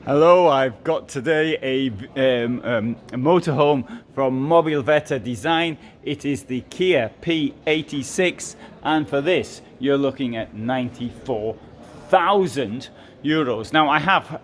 Hello, I've got today a motorhome from Mobilvetta Design. It is the Kea P86, and for this you're looking at €94,000. Now I have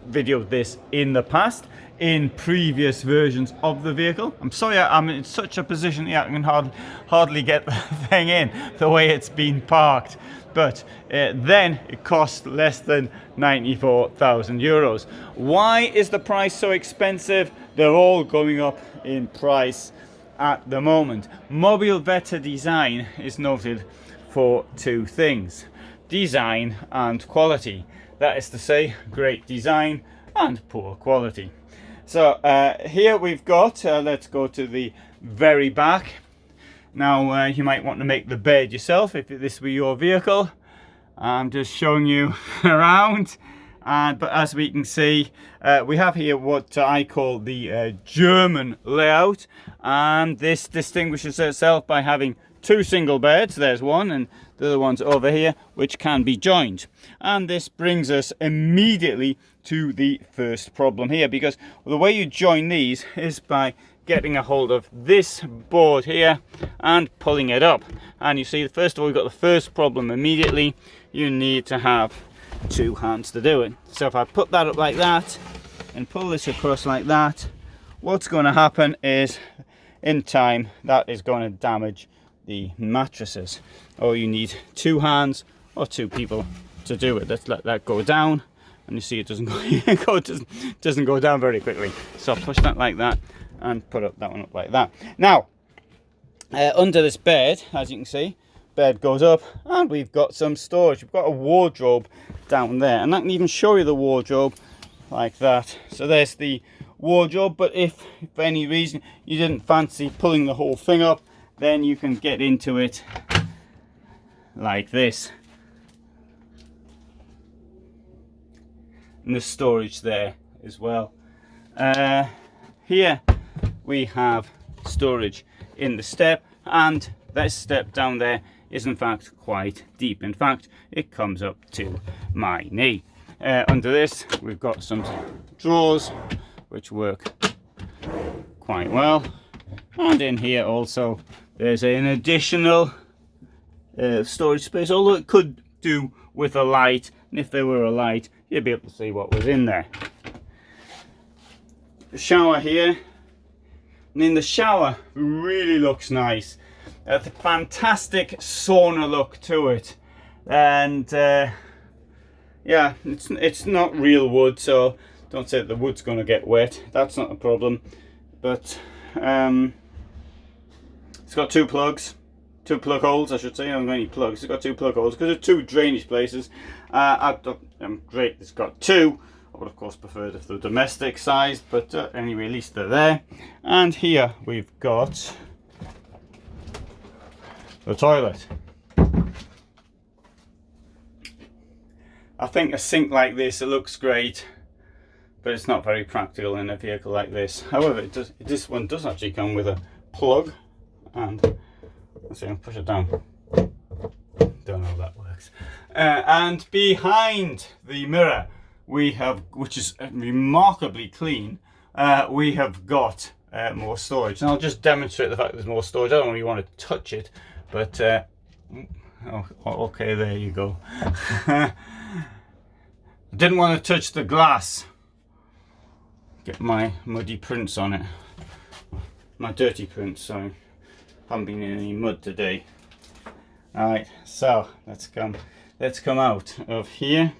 videoed this in the past in previous versions of the vehicle. I'm sorry I'm in such a position here I can hardly get the thing in the way it's been parked. But then it cost less than €94,000. Why is the price so expensive? They're all going up in price at the moment. Mobilvetta Design is noted for two things: design and quality. That is to say, great design and poor quality. So here we've got, let's go to the very back. Now you might want to make the bed yourself if this were your vehicle. I'm just showing you around, but as we can see, we have here what I call the German layout, and this distinguishes itself by having two single beds. There's one, and the other one's over here, which can be joined. And this brings us immediately to the first problem here, because the way you join these is by getting a hold of this board here and pulling it up. And you see, first of all, we've got the first problem immediately. You need to have two hands to do it. So if I put that up like that and pull this across like that, what's going to happen is in time that is going to damage the mattresses. Or you need two hands or two people to do it. Let's let that go down, and you see it doesn't go doesn't go down very quickly. So push that like that and put up that one up like that. Now under this bed, as you can see, bed goes up and we've got some storage. We've got a wardrobe down there, and I can even show you the wardrobe like that. So there's the wardrobe, but if for any reason you didn't fancy pulling the whole thing up, then you can get into it like this, and the storage there as well. Here we have storage in the step, and that step down there is in fact quite deep. In fact, it comes up to my knee. Under this we've got some drawers which work quite well, and in here also there's an additional storage space, although it could do with a light, and if there were a light you'd be able to see what was in there. The shower here, and in the shower really looks nice. A fantastic sauna look to it, and yeah, it's not real wood, so don't say that the wood's going to get wet. That's not a problem. But it's got two plug holes, I should say. I haven't got any plugs. It's got two plug holes because there's two drainage places. Great, it's got two. I would of course prefer if they're domestic sized, but anyway, at least they're there. And here we've got the toilet. I think a sink like this, it looks great, but it's not very practical in a vehicle like this. However, this one does actually come with a plug, and let's see, I'll push it down. Don't know how that works. And behind the mirror we have, which is remarkably clean, we have got more storage. And I'll just demonstrate the fact there's more storage. I don't really want to touch it, but oh, okay, there you go. I didn't want to touch the glass, get my muddy prints on it, my dirty prints, sorry. Haven't been in any mud today. Alright, so let's come out of here.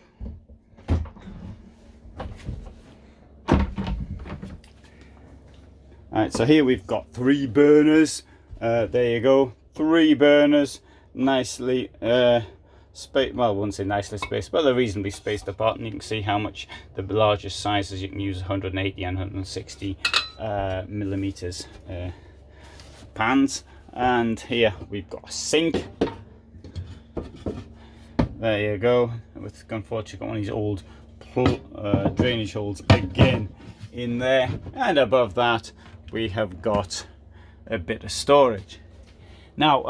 Alright, so here we've got three burners. There you go, three burners, nicely spaced. Well, I wouldn't say nicely spaced, but they're reasonably spaced apart, and you can see how much the largest sizes you can use 180 and 160 millimeters pans. And here we've got a sink. There you go. With, unfortunately, got one of these old drainage holes again in there, and above that we have got a bit of storage. Now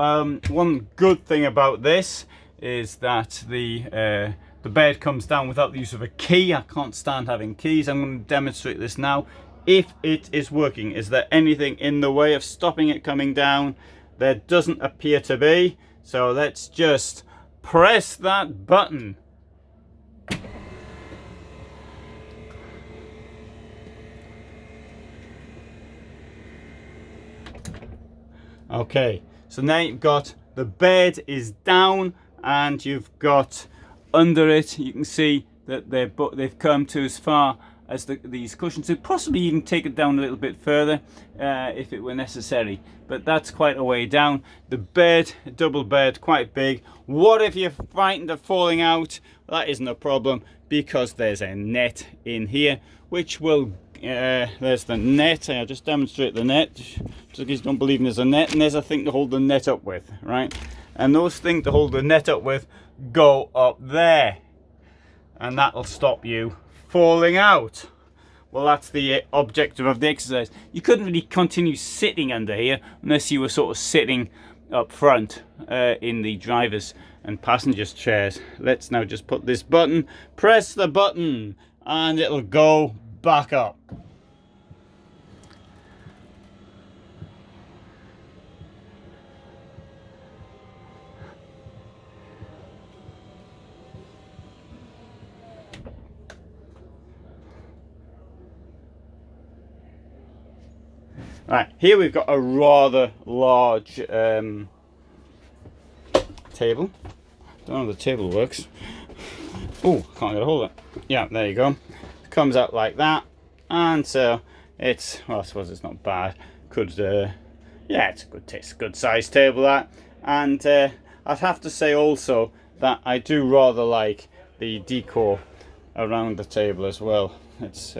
one good thing about this is that the the bed comes down without the use of a key. I can't stand having keys. I'm going to demonstrate this now. If it is working, is there anything in the way of stopping it coming down? There doesn't appear to be. So let's just press that button. Okay, so now you've got the bed is down and you've got under it, you can see that they've come to as far as these cushions. So possibly even take it down a little bit further if it were necessary, but that's quite a way down. The bed, double bed, quite big. What if you're frightened of falling out? That isn't a problem because there's a net in here which will there's the net. I'll just demonstrate the net just in case you don't believe there's a net, and there's a thing to hold the net up with, right? And those things to hold the net up with go up there, and that'll stop you falling out. Well, that's the objective of the exercise. You couldn't really continue sitting under here unless you were sort of sitting up front in the driver's and passengers chairs. Let's now just put this button, press the button, and it'll go back up. Right, here we've got a rather large table. Don't know if the table works. Oh, can't get a hold of it. Yeah, there you go. It comes out like that, and so it's, well, I suppose it's not bad. Could yeah, it's a good taste, good size table that. And I'd have to say also that I do rather like the decor around the table as well. It's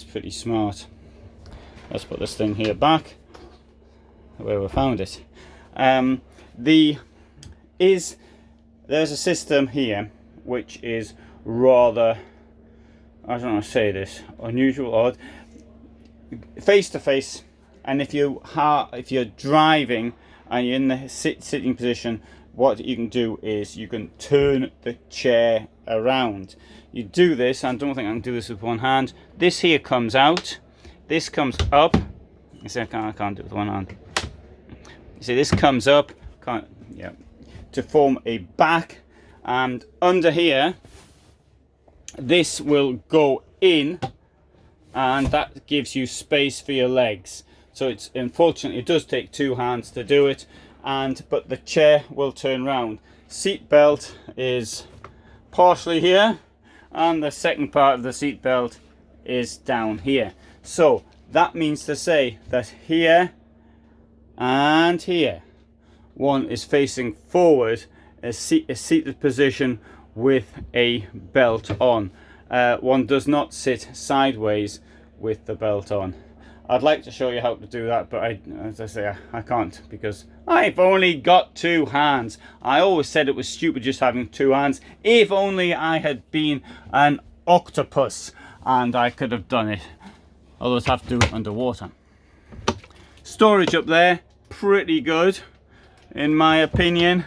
pretty smart. Let's put this thing here back where we found it. There's a system here which is rather, I don't want to say this, unusual, odd, face to face. And if you're driving and you're in the sitting position, what you can do is you can turn the chair around. You do this, and I don't think I can do this with one hand. This here comes out. This comes up. You see, I can't do it with one hand. You see, this comes up, to form a back, and under here, this will go in, and that gives you space for your legs. So it's, unfortunately, it does take two hands to do it, but the chair will turn round. Seat belt is partially here, and the second part of the seat belt is down here. So that means to say that here and here, one is facing forward, a seated position with a belt on. One does not sit sideways with the belt on. I'd like to show you how to do that, but as I say, I can't because I've only got two hands. I always said it was stupid just having two hands. If only I had been an octopus and I could have done it. Although I'd have to do it underwater. Storage up there, pretty good in my opinion.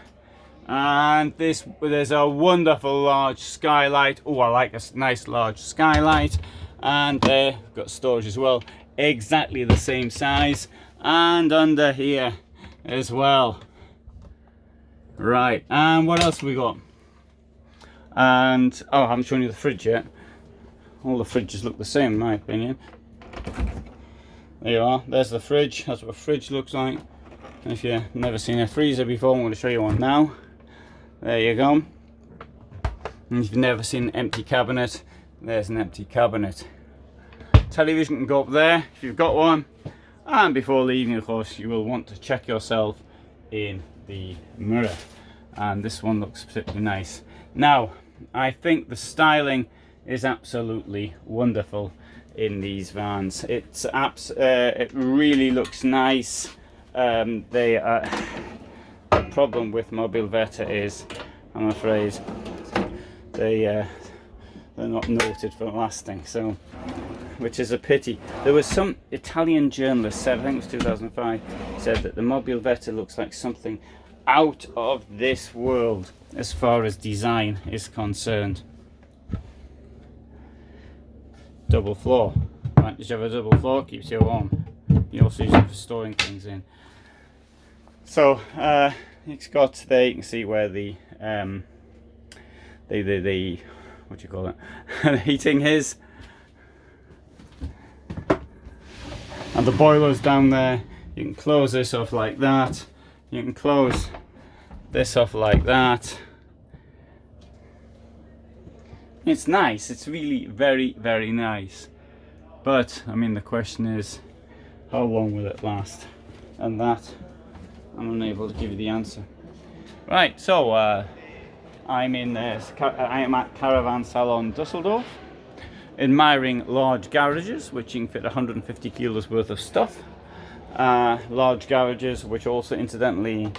And there's a wonderful large skylight. Oh, I like a nice large skylight. And we've got storage as well, exactly the same size. And under here as well. Right, and what else have we got? And, oh, I haven't shown you the fridge yet. All the fridges look the same in my opinion. There you are, there's the fridge. That's what a fridge looks like. If you've never seen a freezer before, I'm going to show you one now. There you go. And if you've never seen an empty cabinet, there's an empty cabinet. Television can go up there if you've got one. And before leaving, of course, you will want to check yourself in the mirror. And this one looks particularly nice. Now, I think the styling is absolutely wonderful in these vans. It really looks nice. The problem with Mobilvetta is, I'm afraid, they're not noted for lasting, so, which is a pity. There was some Italian journalist said, I think it was 2005, said that the Mobilvetta looks like something out of this world as far as design is concerned. Double floor. Advantage of a double floor, keeps you warm. You also use it for storing things in. So it's got there, you can see where the what do you call it, the heating is, and the boiler's down there. You can close this off like that. You can close this off like that. It's nice. It's really very, very nice. But I mean, the question is, how long will it last? And that I'm unable to give you the answer. Right. So I am at Caravan Salon Dusseldorf, admiring large garages which can fit 150 kilos worth of stuff. Large garages which also incidentally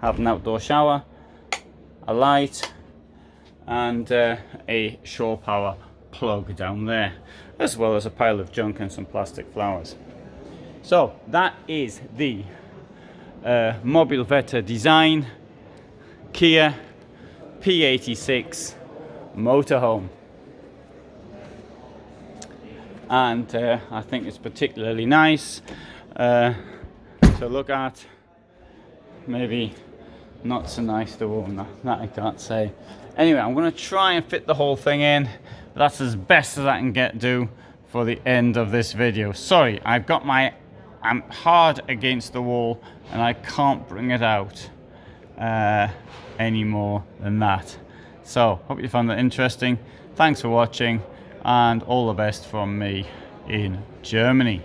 have an outdoor shower, a light, and a shore power plug down there, as well as a pile of junk and some plastic flowers. So that is the Mobilvetta Design Kea P86 motorhome, and I think it's particularly nice to look at. Maybe not so nice to own, that I can't say. Anyway, I'm going to try and fit the whole thing in, but that's as best as I can do for the end of this video. Sorry, I'm hard against the wall and I can't bring it out any more than that. So hope you found that interesting. Thanks for watching, and all the best from me in Germany.